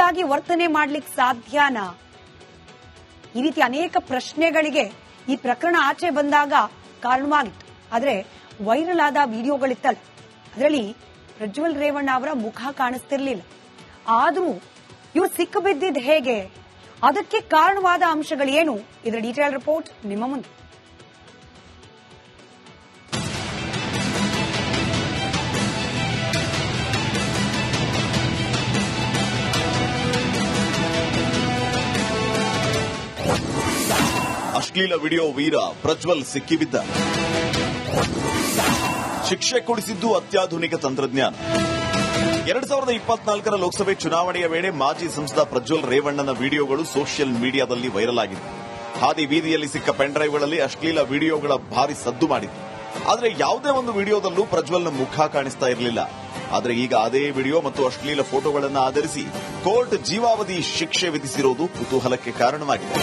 ರೀತಿಯಾಗಿ ವರ್ತನೆ ಮಾಡ್ಲಿಕ್ಕೆ ಸಾಧ್ಯನಾ? ಈ ರೀತಿ ಅನೇಕ ಪ್ರಶ್ನೆಗಳಿಗೆ ಈ ಪ್ರಕರಣ ಆಚೆ ಬಂದಾಗ ಕಾರಣವಾಗಿತ್ತು. ಆದ್ರೆ ವೈರಲ್ ಆದ ವಿಡಿಯೋಗಳಿತ್ತಲ್ಲ, ಅದರಲ್ಲಿ ಪ್ರಜ್ವಲ್ ರೇವಣ್ಣ ಅವರ ಮುಖ ಕಾಣಿಸ್ತಿರ್ಲಿಲ್ಲ. ಆದ್ರೂ ಇವ್ರು ಸಿಕ್ಕಿಬಿದ್ದಿದ್ದು ಹೇಗೆ? ಅದಕ್ಕೆ ಕಾರಣವಾದ ಅಂಶಗಳೇನು? ಇದರ ಡೀಟೇಲ್ ರಿಪೋರ್ಟ್ ನಿಮ್ಮ ಮುಂದೆ. ಅಶ್ಲೀಲ ವಿಡಿಯೋ ವೀರ ಪ್ರಜ್ವಲ್ ಸಿಕ್ಕಿಬಿದ್ದ. ಶಿಕ್ಷೆ ಕೊಡಿಸಿದ್ದು ಅತ್ಯಾಧುನಿಕ ತಂತ್ರಜ್ಞಾನ. 2024ರ ಲೋಕಸಭೆ ಚುನಾವಣೆಯ ವೇಳೆ ಮಾಜಿ ಸಂಸದ ಪ್ರಜ್ವಲ್ ರೇವಣ್ಣನ ವಿಡಿಯೋಗಳು ಸೋಷಿಯಲ್ ಮೀಡಿಯಾದಲ್ಲಿ ವೈರಲ್ ಆಗಿವೆ. ಹಾದಿ ಬೀದಿಯಲ್ಲಿ ಸಿಕ್ಕ ಪೆನ್ಡ್ರೈವ್ಗಳಲ್ಲಿ ಅಶ್ಲೀಲ ವಿಡಿಯೋಗಳ ಭಾರಿ ಸದ್ದು ಮಾಡಿತ್ತು. ಆದರೆ ಯಾವುದೇ ಒಂದು ವಿಡಿಯೋದಲ್ಲೂ ಪ್ರಜ್ವಲ್ನ ಮುಖ ಕಾಣಿಸ್ತಾ ಇರಲಿಲ್ಲ. ಆದರೆ ಈಗ ಅದೇ ವಿಡಿಯೋ ಮತ್ತು ಅಶ್ಲೀಲ ಫೋಟೋಗಳನ್ನು ಆಧರಿಸಿ ಕೋರ್ಟ್ ಜೀವಾವಧಿ ಶಿಕ್ಷೆ ವಿಧಿಸಿರುವುದು ಕುತೂಹಲಕ್ಕೆ ಕಾರಣವಾಗಿದೆ.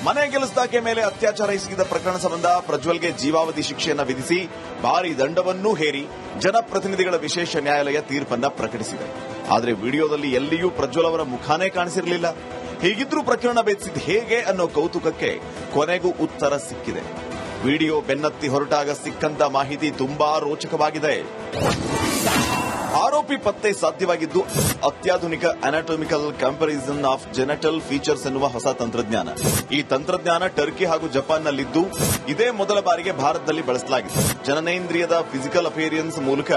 ಮನೆ ಕೆಲಸದಾಕೆ ಮೇಲೆ ಅತ್ಯಾಚಾರ ಎಸಗಿದ ಪ್ರಕರಣ ಸಂಬಂಧ ಪ್ರಜ್ವಲ್ಗೆ ಜೀವಾವಧಿ ಶಿಕ್ಷೆಯನ್ನು ವಿಧಿಸಿ ಭಾರಿ ದಂಡವನ್ನೂ ಹೇರಿ ಜನಪ್ರತಿನಿಧಿಗಳ ವಿಶೇಷ ನ್ಯಾಯಾಲಯ ತೀರ್ಪನ್ನ ಪ್ರಕಟಿಸಿದೆ. ಆದರೆ ವಿಡಿಯೋದಲ್ಲಿ ಎಲ್ಲಿಯೂ ಪ್ರಜ್ವಲ್ ಅವರ ಮುಖಾನೇ ಕಾಣಿಸಿರಲಿಲ್ಲ. ಹೀಗಿದ್ರೂ ಪ್ರಕರಣ ಭೇದಿಸಿದ ಹೇಗೆ ಅನ್ನೋ ಕೌತುಕಕ್ಕೆ ಕೊನೆಗೂ ಉತ್ತರ ಸಿಕ್ಕಿದೆ. ವಿಡಿಯೋ ಬೆನ್ನತ್ತಿ ಹೊರಟಾಗ ಸಿಕ್ಕಂತ ಮಾಹಿತಿ ತುಂಬಾ ರೋಚಕವಾಗಿದೆ. ಆರೋಪಿ ಪತ್ತೆ ಸಾಧ್ಯವಾಗಿದ್ದು ಅತ್ಯಾಧುನಿಕ anatomical comparison of genital features ಎನ್ನುವ ಹೊಸ ತಂತ್ರಜ್ಞಾನ. ಈ ತಂತ್ರಜ್ಞಾನ ಟರ್ಕಿ ಹಾಗೂ ಜಪಾನ್ನಲ್ಲಿದ್ದು ಇದೇ ಮೊದಲ ಬಾರಿಗೆ ಭಾರತದಲ್ಲಿ ಬಳಸಲಾಗಿದೆ. ಜನನೇಂದ್ರಿಯದ ಫಿಸಿಕಲ್ ಅಪಿಯರೆನ್ಸ್ ಮೂಲಕ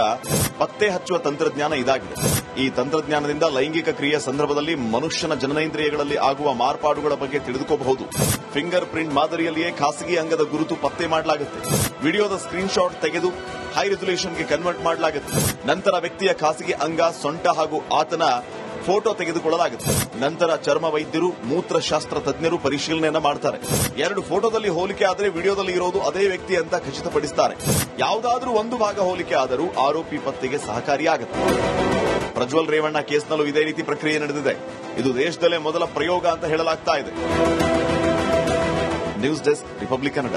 ಪತ್ತೆ ಹಚ್ಚುವ ತಂತ್ರಜ್ಞಾನ ಇದಾಗಿದೆ. ಈ ತಂತ್ರಜ್ಞಾನದಿಂದ ಲೈಂಗಿಕ ಕ್ರಿಯೆಯ ಸಂದರ್ಭದಲ್ಲಿ ಮನುಷ್ಯನ ಜನನೇಂದ್ರಿಯಗಳಲ್ಲಿ ಆಗುವ ಮಾರ್ಪಾಡುಗಳ ಬಗ್ಗೆ ತಿಳಿದುಕೋಬಹುದು. ಫಿಂಗರ್ ಪ್ರಿಂಟ್ ಮಾದರಿಯಲ್ಲಿಯೇ ಖಾಸಗಿ ಅಂಗದ ಗುರುತು ಪತ್ತೆ ಮಾಡಲಾಗುತ್ತೆ. ವಿಡಿಯೋದ ಸ್ಕ್ರೀನ್ ಶಾಟ್ ತೆಗೆದು ಹೈ ರೆಸಲ್ಯೂಷನ್ಗೆ ಕನ್ವರ್ಟ್ ಮಾಡಲಾಗುತ್ತೆ. ನಂತರ ವ್ಯಕ್ತಿಯ ಖಾಸಗಿ ಅಂಗ, ಸೊಂಟ ಹಾಗೂ ಆತನ ಫೋಟೋ ತೆಗೆದುಕೊಳ್ಳಲಾಗುತ್ತೆ. ನಂತರ ಚರ್ಮ ವೈದ್ಯರು, ಮೂತ್ರಶಾಸ್ತ್ರ ತಜ್ಞರು ಪರಿಶೀಲನೆಯನ್ನ ಮಾಡ್ತಾರೆ. 2 ಫೋಟೋದಲ್ಲಿ ಹೋಲಿಕೆ ಆದರೆ ವಿಡಿಯೋದಲ್ಲಿ ಇರೋದು ಅದೇ ವ್ಯಕ್ತಿ ಅಂತ ಖಚಿತಪಡಿಸುತ್ತಾರೆ. ಯಾವುದಾದ್ರೂ ಒಂದು ಭಾಗ ಹೋಲಿಕೆ ಆದರೂ ಆರೋಪಿ ಪತ್ತೆಗೆ ಸಹಕಾರಿಯಾಗುತ್ತೆ. ಪ್ರಜ್ವಲ್ ರೇವಣ್ಣ ಕೇಸ್ನಲ್ಲೂ ಇದೇ ರೀತಿ ಪ್ರಕ್ರಿಯೆ ನಡೆದಿದೆ. ಇದು ದೇಶದಲ್ಲೇ ಮೊದಲ ಪ್ರಯೋಗ ಅಂತ ಹೇಳಲಾಗ್ತಾ ಇದೆ. News desk, republic Kannada.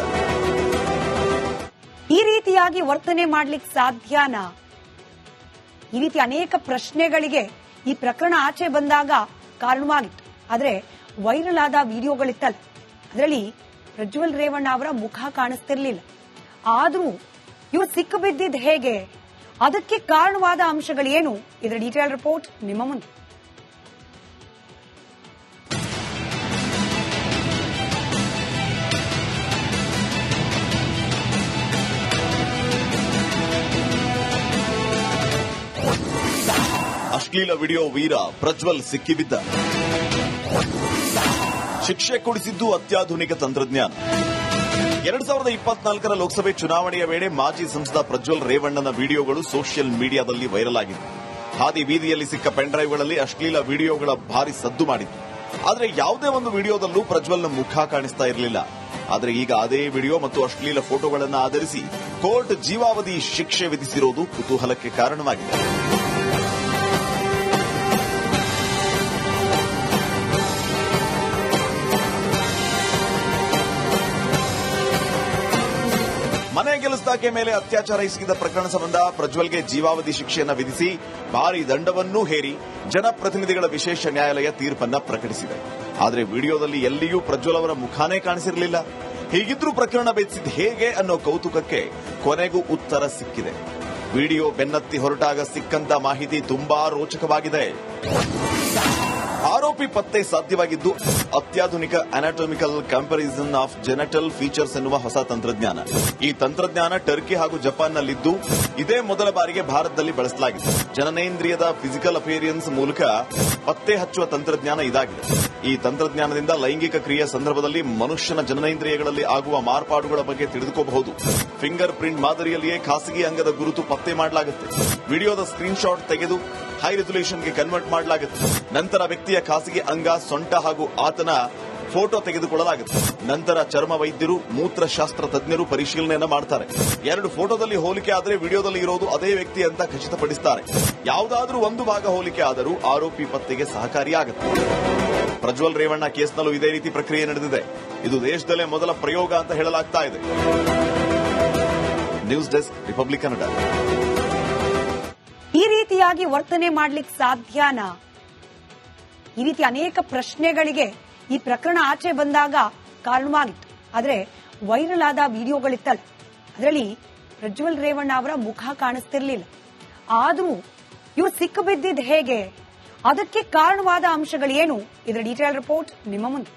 ಈ ರೀತಿಯಾಗಿ ವರ್ತನೆ ಮಾಡ್ಲಿಕ್ಕೆ ಸಾಧ್ಯನಾ? ಈ ರೀತಿ ಅನೇಕ ಪ್ರಶ್ನೆಗಳಿಗೆ ಈ ಪ್ರಕರಣ ಆಚೆ ಬಂದಾಗ ಕಾರಣವಾಗಿತ್ತು. ಆದ್ರೆ ವೈರಲ್ ಆದ ವಿಡಿಯೋಗಳಿತ್ತಲ್ಲ, ಅದರಲ್ಲಿ ಪ್ರಜ್ವಲ್ ರೇವಣ್ಣ ಅವರ ಮುಖ ಕಾಣಿಸ್ತಿರ್ಲಿಲ್ಲ. ಆದ್ರೂ ಇವ್ರು ಸಿಕ್ಕಿಬಿದ್ದಿದ್ದು ಹೇಗೆ? ಅದಕ್ಕೆ ಕಾರಣವಾದ ಅಂಶಗಳೇನು? ಇದರ ಡೀಟೇಲ್ ರಿಪೋರ್ಟ್ ನಿಮ್ಮ ಮುಂದೆ. ಅಶ್ಲೀಲ ವಿಡಿಯೋ ವೀರ ಪ್ರಜ್ವಲ್ ಸಿಕ್ಕಿಬಿದ್ದ. ಶಿಕ್ಷೆ ಕೊಡಿಸಿದ್ದು ಅತ್ಯಾಧುನಿಕ ತಂತ್ರಜ್ಞಾನ. 2024ರ ಲೋಕಸಭೆ ಚುನಾವಣೆಯ ವೇಳೆ ಮಾಜಿ ಸಂಸದ ಪ್ರಜ್ವಲ್ ರೇವಣ್ಣನ ವಿಡಿಯೋಗಳು ಸೋಷಿಯಲ್ ಮೀಡಿಯಾದಲ್ಲಿ ವೈರಲ್ ಆಗಿವೆ. ಹಾದಿ ಬೀದಿಯಲ್ಲಿ ಸಿಕ್ಕ ಪೆನ್ಡ್ರೈವ್ಗಳಲ್ಲಿ ಅಶ್ಲೀಲ ವಿಡಿಯೋಗಳ ಭಾರಿ ಸದ್ದು ಮಾಡಿತ್ತು. ಆದರೆ ಯಾವುದೇ ಒಂದು ವಿಡಿಯೋದಲ್ಲೂ ಪ್ರಜ್ವಲ್ನ ಮುಖ ಕಾಣಿಸ್ತಾ ಇರಲಿಲ್ಲ. ಆದರೆ ಈಗ ಅದೇ ವಿಡಿಯೋ ಮತ್ತು ಅಶ್ಲೀಲ ಫೋಟೋಗಳನ್ನು ಆಧರಿಸಿ ಕೋರ್ಟ್ ಜೀವಾವಧಿ ಶಿಕ್ಷೆ ವಿಧಿಸಿರುವುದು ಕುತೂಹಲಕ್ಕೆ ಕಾರಣವಾಗಿದೆ. ಮನೆ ಕೆಲಸದಾಕೆ ಮೇಲೆ ಅತ್ಯಾಚಾರ ಎಸಗಿದ ಪ್ರಕರಣ ಸಂಬಂಧ ಪ್ರಜ್ವಲ್ಗೆ ಜೀವಾವಧಿ ಶಿಕ್ಷೆಯನ್ನು ವಿಧಿಸಿ ಭಾರಿ ದಂಡವನ್ನೂ ಹೇರಿ ಜನಪ್ರತಿನಿಧಿಗಳ ವಿಶೇಷ ನ್ಯಾಯಾಲಯ ತೀರ್ಪನ್ನ ಪ್ರಕಟಿಸಿದೆ. ಆದರೆ ವಿಡಿಯೋದಲ್ಲಿ ಎಲ್ಲಿಯೂ ಪ್ರಜ್ವಲ್ ಅವರ ಮುಖಾನೇ ಕಾಣಿಸಿರಲಿಲ್ಲ. ಹೀಗಿದ್ರೂ ಪ್ರಕರಣ ಭೇದಿಸಿದ ಹೇಗೆ ಅನ್ನೋ ಕೌತುಕಕ್ಕೆ ಕೊನೆಗೂ ಉತ್ತರ ಸಿಕ್ಕಿದೆ. ವಿಡಿಯೋ ಬೆನ್ನತ್ತಿ ಹೊರಟಾಗ ಸಿಕ್ಕಂತ ಮಾಹಿತಿ ತುಂಬಾ ರೋಚಕವಾಗಿದೆ. ಆರೋಪಿ ಪತ್ತೆ ಸಾಧ್ಯವಾಗಿದ್ದು ಅತ್ಯಾಧುನಿಕ anatomical comparison of genital features ಎನ್ನುವ ಹೊಸ ತಂತ್ರಜ್ಞಾನ. ಈ ತಂತ್ರಜ್ಞಾನ ಟರ್ಕಿ ಹಾಗೂ ಜಪಾನ್ನಲ್ಲಿದ್ದು ಇದೇ ಮೊದಲ ಬಾರಿಗೆ ಭಾರತದಲ್ಲಿ ಬಳಸಲಾಗಿದೆ. ಜನನೇಂದ್ರಿಯದ ಫಿಸಿಕಲ್ ಅಪಿಯರೆನ್ಸ್ ಮೂಲಕ ಪತ್ತೆ ಹಚ್ಚುವ ತಂತ್ರಜ್ಞಾನ ಇದಾಗಿದೆ. ಈ ತಂತ್ರಜ್ಞಾನದಿಂದ ಲೈಂಗಿಕ ಕ್ರಿಯೆಯ ಸಂದರ್ಭದಲ್ಲಿ ಮನುಷ್ಯನ ಜನನೇಂದ್ರಿಯಗಳಲ್ಲಿ ಆಗುವ ಮಾರ್ಪಾಡುಗಳ ಬಗ್ಗೆ ತಿಳಿದುಕೋಬಹುದು. ಫಿಂಗರ್ ಪ್ರಿಂಟ್ ಮಾದರಿಯಲ್ಲಿಯೇ ಖಾಸಗಿ ಅಂಗದ ಗುರುತು ಪತ್ತೆ ಮಾಡಲಾಗುತ್ತೆ. ವಿಡಿಯೋದ ಸ್ಕ್ರೀನ್ ಶಾಟ್ ತೆಗೆದು ಹೈ ರೆಸಲ್ಯೂಷನ್ಗೆ ಕನ್ವರ್ಟ್ ಮಾಡಲಾಗುತ್ತೆ. ನಂತರ ವ್ಯಕ್ತಿಯ ಖಾಸಗಿ ಅಂಗ, ಸೊಂಟ ಹಾಗೂ ಆತನ ಫೋಟೋ ತೆಗೆದುಕೊಳ್ಳಲಾಗುತ್ತೆ. ನಂತರ ಚರ್ಮ ವೈದ್ಯರು, ಮೂತ್ರಶಾಸ್ತ್ರ ತಜ್ಞರು ಪರಿಶೀಲನೆಯನ್ನ ಮಾಡ್ತಾರೆ. 2 ಫೋಟೋದಲ್ಲಿ ಹೋಲಿಕೆ ಆದರೆ ವಿಡಿಯೋದಲ್ಲಿ ಇರೋದು ಅದೇ ವ್ಯಕ್ತಿ ಅಂತ ಖಚಿತಪಡಿಸುತ್ತಾರೆ. ಯಾವುದಾದ್ರೂ ಒಂದು ಭಾಗ ಹೋಲಿಕೆ ಆದರೂ ಆರೋಪಿ ಪತ್ತೆಗೆ ಸಹಕಾರಿಯಾಗುತ್ತೆ. ಪ್ರಜ್ವಲ್ ರೇವಣ್ಣ ಕೇಸ್ನಲ್ಲೂ ಇದೇ ರೀತಿ ಪ್ರಕ್ರಿಯೆ ನಡೆದಿದೆ. ಇದು ದೇಶದಲ್ಲೇ ಮೊದಲ ಪ್ರಯೋಗ ಅಂತ ಹೇಳಲಾಗ್ತಾ ಇದೆ. News desk, republic Kannada. ಈ ರೀತಿಯಾಗಿ ವರ್ತನೆ ಮಾಡ್ಲಿಕ್ಕೆ ಸಾಧ್ಯನಾ? ಈ ರೀತಿ ಅನೇಕ ಪ್ರಶ್ನೆಗಳಿಗೆ ಈ ಪ್ರಕರಣ ಆಚೆ ಬಂದಾಗ ಕಾರಣವಾಗಿತ್ತು. ಆದ್ರೆ ವೈರಲ್ ಆದ ವಿಡಿಯೋಗಳಿತ್ತಲ್ಲ, ಅದರಲ್ಲಿ ಪ್ರಜ್ವಲ್ ರೇವಣ್ಣ ಅವರ ಮುಖ ಕಾಣಿಸ್ತಿರ್ಲಿಲ್ಲ. ಆದ್ರೂ ಇವ್ರು ಸಿಕ್ಕಿಬಿದ್ದಿದ್ದು ಹೇಗೆ? ಅದಕ್ಕೆ ಕಾರಣವಾದ ಅಂಶಗಳೇನು? ಇದರ ಡೀಟೇಲ್ ರಿಪೋರ್ಟ್ ನಿಮ್ಮ ಮುಂದೆ.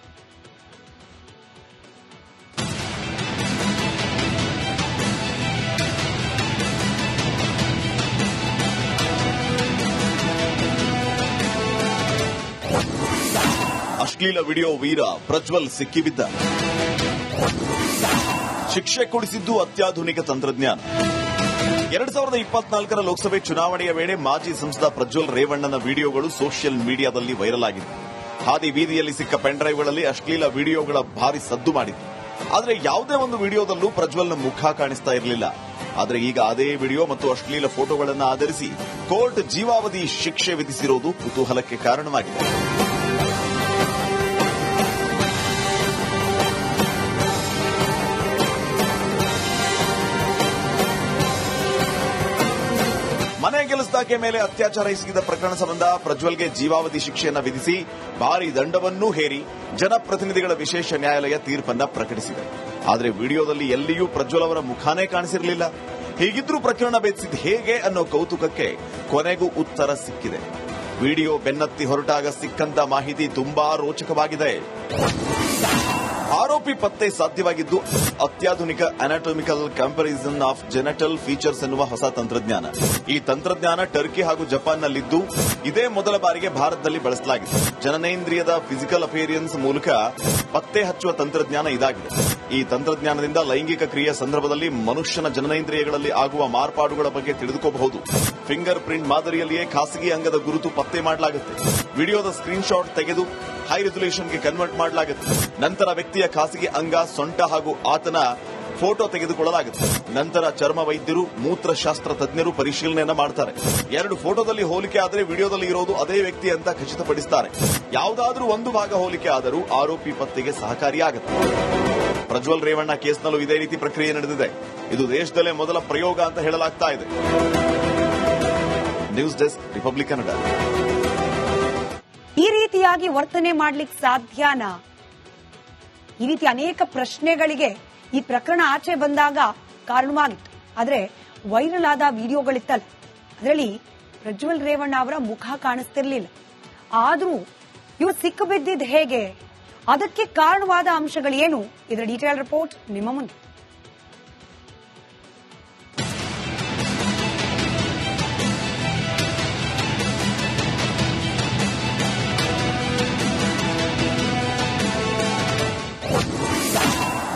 ಅಶ್ಲೀಲ ವಿಡಿಯೋ ವೀರ ಪ್ರಜ್ವಲ್ ಸಿಕ್ಕಿಬಿದ್ದ. ಶಿಕ್ಷೆ ಕೊಡಿಸಿದ್ದು ಅತ್ಯಾಧುನಿಕ ತಂತ್ರಜ್ಞಾನ. 2024ರ ಲೋಕಸಭೆ ಚುನಾವಣೆಯ ವೇಳೆ ಮಾಜಿ ಸಂಸದ ಪ್ರಜ್ವಲ್ ರೇವಣ್ಣನ ವಿಡಿಯೋಗಳು ಸೋಷಿಯಲ್ ಮೀಡಿಯಾದಲ್ಲಿ ವೈರಲ್ ಆಗಿವೆ. ಹಾದಿ ಬೀದಿಯಲ್ಲಿ ಸಿಕ್ಕ ಪೆನ್ಡ್ರೈವ್ಗಳಲ್ಲಿ ಅಶ್ಲೀಲ ವಿಡಿಯೋಗಳ ಭಾರಿ ಸದ್ದು ಮಾಡಿತ್ತು. ಆದರೆ ಯಾವುದೇ ಒಂದು ವಿಡಿಯೋದಲ್ಲೂ ಪ್ರಜ್ವಲ್ನ ಮುಖ ಕಾಣಿಸ್ತಾ ಇರಲಿಲ್ಲ. ಆದರೆ ಈಗ ಅದೇ ವಿಡಿಯೋ ಮತ್ತು ಅಶ್ಲೀಲ ಫೋಟೋಗಳನ್ನು ಆಧರಿಸಿ ಕೋರ್ಟ್ ಜೀವಾವಧಿ ಶಿಕ್ಷೆ ವಿಧಿಸಿರುವುದು ಕುತೂಹಲಕ್ಕೆ ಕಾರಣವಾಗಿದೆ. ಮನೆ ಕೆಲಸದಾಕೆ ಮೇಲೆ ಅತ್ಯಾಚಾರ ಎಸಗಿದ ಪ್ರಕರಣ ಸಂಬಂಧ ಪ್ರಜ್ವಲ್ಗೆ ಜೀವಾವಧಿ ಶಿಕ್ಷೆಯನ್ನು ವಿಧಿಸಿ ಭಾರಿ ದಂಡವನ್ನೂ ಹೇರಿ ಜನಪ್ರತಿನಿಧಿಗಳ ವಿಶೇಷ ನ್ಯಾಯಾಲಯ ತೀರ್ಪನ್ನ ಪ್ರಕಟಿಸಿದೆ. ಆದರೆ ವಿಡಿಯೋದಲ್ಲಿ ಎಲ್ಲಿಯೂ ಪ್ರಜ್ವಲ್ ಅವರ ಮುಖಾನೇ ಕಾಣಿಸಿರಲಿಲ್ಲ. ಹೀಗಿದ್ರೂ ಪ್ರಕರಣ ಭೇದಿಸಿದ ಹೇಗೆ ಅನ್ನೋ ಕೌತುಕಕ್ಕೆ ಕೊನೆಗೂ ಉತ್ತರ ಸಿಕ್ಕಿದೆ. ವಿಡಿಯೋ ಬೆನ್ನತ್ತಿ ಹೊರಟಾಗ ಸಿಕ್ಕಂತ ಮಾಹಿತಿ ತುಂಬಾ ರೋಚಕವಾಗಿದೆ. ಆರೋಪಿ ಪತ್ತೆ ಸಾಧ್ಯವಾಗಿದ್ದು ಅತ್ಯಾಧುನಿಕ ಅನಾಟೋಮಿಕಲ್ ಕಂಪ್ಯಾರಿಸನ್ ಆಫ್ ಜೆನೆಟಲ್ ಫೀಚರ್ಸ್ ಎನ್ನುವ ಹೊಸ ತಂತ್ರಜ್ಞಾನ. ಈ ತಂತ್ರಜ್ಞಾನ ಟರ್ಕಿ ಹಾಗೂ ಜಪಾನ್ನಲ್ಲಿದ್ದು ಇದೇ ಮೊದಲ ಬಾರಿಗೆ ಭಾರತದಲ್ಲಿ ಬಳಸಲಾಗಿದೆ. ಜನನೇಂದ್ರಿಯದ ಫಿಸಿಕಲ್ ಅಪೇರಿಯನ್ಸ್ ಮೂಲಕ ಪತ್ತೆ ಹಚ್ಚುವ ತಂತ್ರಜ್ಞಾನ ಇದಾಗಿದೆ. ಈ ತಂತ್ರಜ್ಞಾನದಿಂದ ಲೈಂಗಿಕ ಕ್ರಿಯೆಯ ಸಂದರ್ಭದಲ್ಲಿ ಮನುಷ್ಯನ ಜನನೇಂದ್ರಿಯಗಳಲ್ಲಿ ಆಗುವ ಮಾರ್ಪಾಡುಗಳ ಬಗ್ಗೆ ತಿಳಿದುಕೋಬಹುದು. ಫಿಂಗರ್ ಪ್ರಿಂಟ್ ಮಾದರಿಯಲ್ಲಿಯೇ ಖಾಸಗಿ ಅಂಗದ ಗುರುತು ಪತ್ತೆ ಮಾಡಲಾಗುತ್ತೆ. ವಿಡಿಯೋದ ಸ್ಕ್ರೀನ್ ಶಾಟ್ ತೆಗೆದು ಹೈ ರೆಸಲ್ಯೂಷನ್ಗೆ ಕನ್ವರ್ಟ್ ಮಾಡಲಾಗುತ್ತೆ. ನಂತರ ವ್ಯಕ್ತಿಯ ಖಾಸಗಿ ಅಂಗ, ಸೊಂಟ ಹಾಗೂ ಆತನ ಫೋಟೋ ತೆಗೆದುಕೊಳ್ಳಲಾಗುತ್ತೆ. ನಂತರ ಚರ್ಮ ವೈದ್ಯರು, ಮೂತ್ರಶಾಸ್ತ್ರ ತಜ್ಞರು ಪರಿಶೀಲನೆಯನ್ನ ಮಾಡ್ತಾರೆ. 2 ಫೋಟೋದಲ್ಲಿ ಹೋಲಿಕೆ ಆದರೆ ವಿಡಿಯೋದಲ್ಲಿ ಇರೋದು ಅದೇ ವ್ಯಕ್ತಿ ಅಂತ ಖಚಿತಪಡಿಸುತ್ತಾರೆ. ಯಾವುದಾದ್ರೂ ಒಂದು ಭಾಗ ಹೋಲಿಕೆ ಆದರೂ ಆರೋಪಿ ಪತ್ತೆಗೆ ಸಹಕಾರಿಯಾಗುತ್ತೆ. ಪ್ರಜ್ವಲ್ ರೇವಣ್ಣ ಕೇಸ್ನಲ್ಲೂ ಇದೇ ರೀತಿ ಪ್ರಕ್ರಿಯೆ ನಡೆದಿದೆ. ಇದು ದೇಶದಲ್ಲೇ ಮೊದಲ ಪ್ರಯೋಗ ಅಂತ ಹೇಳಲಾಗ್ತಾ ಇದೆ. News desk, republic Kannada. ಈ ರೀತಿಯಾಗಿ ವರ್ತನೆ ಮಾಡ್ಲಿಕ್ಕೆ ಸಾಧ್ಯನಾ? ಈ ರೀತಿ ಅನೇಕ ಪ್ರಶ್ನೆಗಳಿಗೆ ಈ ಪ್ರಕರಣ ಆಚೆ ಬಂದಾಗ ಕಾರಣವಾಗಿತ್ತು. ಆದ್ರೆ ವೈರಲ್ ಆದ ವಿಡಿಯೋಗಳಿತ್ತಲ್ಲ, ಅದರಲ್ಲಿ ಪ್ರಜ್ವಲ್ ರೇವಣ್ಣ ಅವರ ಮುಖ ಕಾಣಿಸ್ತಿರ್ಲಿಲ್ಲ. ಆದ್ರೂ ಇವ್ರು ಸಿಕ್ಕಿಬಿದ್ದಿದ್ದು ಹೇಗೆ? ಅದಕ್ಕೆ ಕಾರಣವಾದ ಅಂಶಗಳೇನು? ಇದರ ಡೀಟೇಲ್ ರಿಪೋರ್ಟ್ ನಿಮ್ಮ ಮುಂದೆ.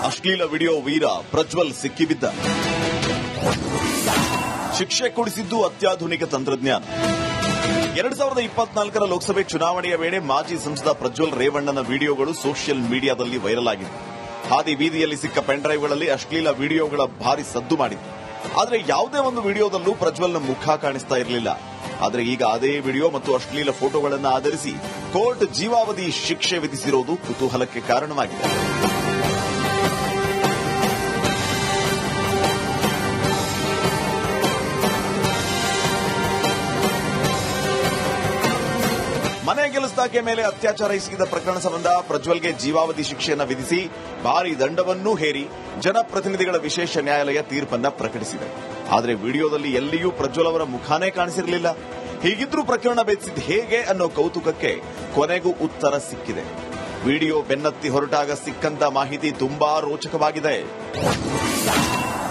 ಅಶ್ಲೀಲ ವಿಡಿಯೋ ವೀರ ಪ್ರಜ್ವಲ್ ಸಿಕ್ಕಿಬಿದ್ದ. ಶಿಕ್ಷೆ ಕೊಡಿಸಿದ್ದು ಅತ್ಯಾಧುನಿಕ ತಂತ್ರಜ್ಞಾನ. 2024ರ ಲೋಕಸಭೆ ಚುನಾವಣೆಯ ವೇಳೆ ಮಾಜಿ ಸಂಸದ ಪ್ರಜ್ವಲ್ ರೇವಣ್ಣನ ವಿಡಿಯೋಗಳು ಸೋಷಿಯಲ್ ಮೀಡಿಯಾದಲ್ಲಿ ವೈರಲ್ ಆಗಿವೆ. ಹಾದಿ ಬೀದಿಯಲ್ಲಿ ಸಿಕ್ಕ ಪೆನ್ಡ್ರೈವ್ಗಳಲ್ಲಿ ಅಶ್ಲೀಲ ವಿಡಿಯೋಗಳ ಭಾರಿ ಸದ್ದು ಮಾಡಿತ್ತು. ಆದರೆ ಯಾವುದೇ ಒಂದು ವಿಡಿಯೋದಲ್ಲೂ ಪ್ರಜ್ವಲ್ನ ಮುಖ ಕಾಣಿಸ್ತಾ ಇರಲಿಲ್ಲ. ಆದರೆ ಈಗ ಅದೇ ವಿಡಿಯೋ ಮತ್ತು ಅಶ್ಲೀಲ ಫೋಟೋಗಳನ್ನು ಆಧರಿಸಿ ಕೋರ್ಟ್ ಜೀವಾವಧಿ ಶಿಕ್ಷೆ ವಿಧಿಸಿರುವುದು ಕುತೂಹಲಕ್ಕೆ ಕಾರಣವಾಗಿದೆ. ಮನೆ ಕೆಲಸದಾಕೆ ಮೇಲೆ ಅತ್ಯಾಚಾರ ಎಸಗಿದ ಪ್ರಕರಣ ಸಂಬಂಧ ಪ್ರಜ್ವಲ್ಗೆ ಜೀವಾವಧಿ ಶಿಕ್ಷೆಯನ್ನು ವಿಧಿಸಿ ಭಾರಿ ದಂಡವನ್ನೂ ಹೇರಿ ಜನಪ್ರತಿನಿಧಿಗಳ ವಿಶೇಷ ನ್ಯಾಯಾಲಯ ತೀರ್ಪನ್ನ ಪ್ರಕಟಿಸಿದೆ. ಆದರೆ ವಿಡಿಯೋದಲ್ಲಿ ಎಲ್ಲಿಯೂ ಪ್ರಜ್ವಲ್ ಅವರ ಮುಖಾನೇ ಕಾಣಿಸಿರಲಿಲ್ಲ. ಹೀಗಿದ್ರೂ ಪ್ರಕರಣ ಭೇದಿಸಿದ ಹೇಗೆ ಅನ್ನೋ ಕೌತುಕಕ್ಕೆ ಕೊನೆಗೂ ಉತ್ತರ ಸಿಕ್ಕಿದೆ. ವಿಡಿಯೋ ಬೆನ್ನತ್ತಿ ಹೊರಟಾಗ ಸಿಕ್ಕಂತ ಮಾಹಿತಿ ತುಂಬಾ ರೋಚಕವಾಗಿದೆ.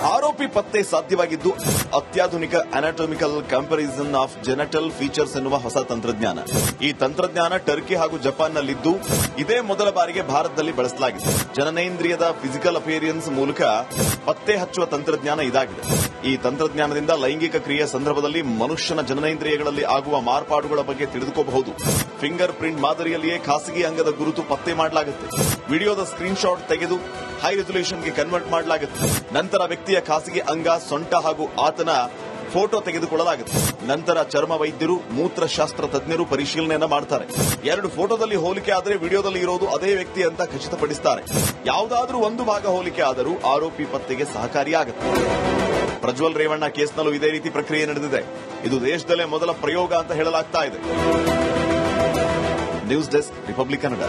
ಆರೋಪಿ ಪತ್ತೆ ಸಾಧ್ಯವಾಗಿದ್ದು ಅತ್ಯಾಧುನಿಕ ಅನಾಟೋಮಿಕಲ್ ಕಂಪ್ಯಾರಿಸನ್ ಆಫ್ ಜೆನೆಟಲ್ ಫೀಚರ್ಸ್ ಎನ್ನುವ ಹೊಸ ತಂತ್ರಜ್ಞಾನ. ಈ ತಂತ್ರಜ್ಞಾನ ಟರ್ಕಿ ಹಾಗೂ ಜಪಾನ್ನಲ್ಲಿದ್ದು ಇದೇ ಮೊದಲ ಬಾರಿಗೆ ಭಾರತದಲ್ಲಿ ಬಳಸಲಾಗಿದೆ. ಜನನೇಂದ್ರಿಯದ ಫಿಸಿಕಲ್ ಅಪೇರಿಯನ್ಸ್ ಮೂಲಕ ಪತ್ತೆ ಹಚ್ಚುವ ತಂತ್ರಜ್ಞಾನ ಇದಾಗಿದೆ. ಈ ತಂತ್ರಜ್ಞಾನದಿಂದ ಲೈಂಗಿಕ ಕ್ರಿಯೆಯ ಸಂದರ್ಭದಲ್ಲಿ ಮನುಷ್ಯನ ಜನನೇಂದ್ರಿಯಗಳಲ್ಲಿ ಆಗುವ ಮಾರ್ಪಾಡುಗಳ ಬಗ್ಗೆ ತಿಳಿದುಕೋಬಹುದು. ಫಿಂಗರ್ ಪ್ರಿಂಟ್ ಮಾದರಿಯಲ್ಲಿಯೇ ಖಾಸಗಿ ಅಂಗದ ಗುರುತು ಪತ್ತೆ ಮಾಡಲಾಗುತ್ತೆ. ವಿಡಿಯೋದ ಸ್ಕ್ರೀನ್ ಶಾಟ್ ತೆಗೆದು ಹೈ ರೆಸಲ್ಯೂಷನ್ಗೆ ಕನ್ವರ್ಟ್ ಮಾಡಲಾಗುತ್ತೆ. ನಂತರ ವ್ಯಕ್ತಿಯ ಖಾಸಗಿ ಅಂಗ, ಸೊಂಟ ಹಾಗೂ ಆತನ ಫೋಟೋ ತೆಗೆದುಕೊಳ್ಳಲಾಗುತ್ತೆ. ನಂತರ ಚರ್ಮ ವೈದ್ಯರು, ಮೂತ್ರಶಾಸ್ತ್ರ ತಜ್ಞರು ಪರಿಶೀಲನೆಯನ್ನ ಮಾಡ್ತಾರೆ. 2 ಫೋಟೋದಲ್ಲಿ ಹೋಲಿಕೆ ಆದರೆ ವಿಡಿಯೋದಲ್ಲಿ ಇರೋದು ಅದೇ ವ್ಯಕ್ತಿ ಅಂತ ಖಚಿತಪಡಿಸುತ್ತಾರೆ. ಯಾವುದಾದ್ರೂ ಒಂದು ಭಾಗ ಹೋಲಿಕೆ ಆದರೂ ಆರೋಪಿ ಪತ್ತೆಗೆ ಸಹಕಾರಿಯಾಗುತ್ತೆ. ಪ್ರಜ್ವಲ್ ರೇವಣ್ಣ ಕೇಸ್ನಲ್ಲೂ ಇದೇ ರೀತಿ ಪ್ರಕ್ರಿಯೆ ನಡೆದಿದೆ. ಇದು ದೇಶದಲ್ಲೇ ಮೊದಲ ಪ್ರಯೋಗ ಅಂತ ಹೇಳಲಾಗ್ತಾ ಇದೆ. News desk, republic Kannada.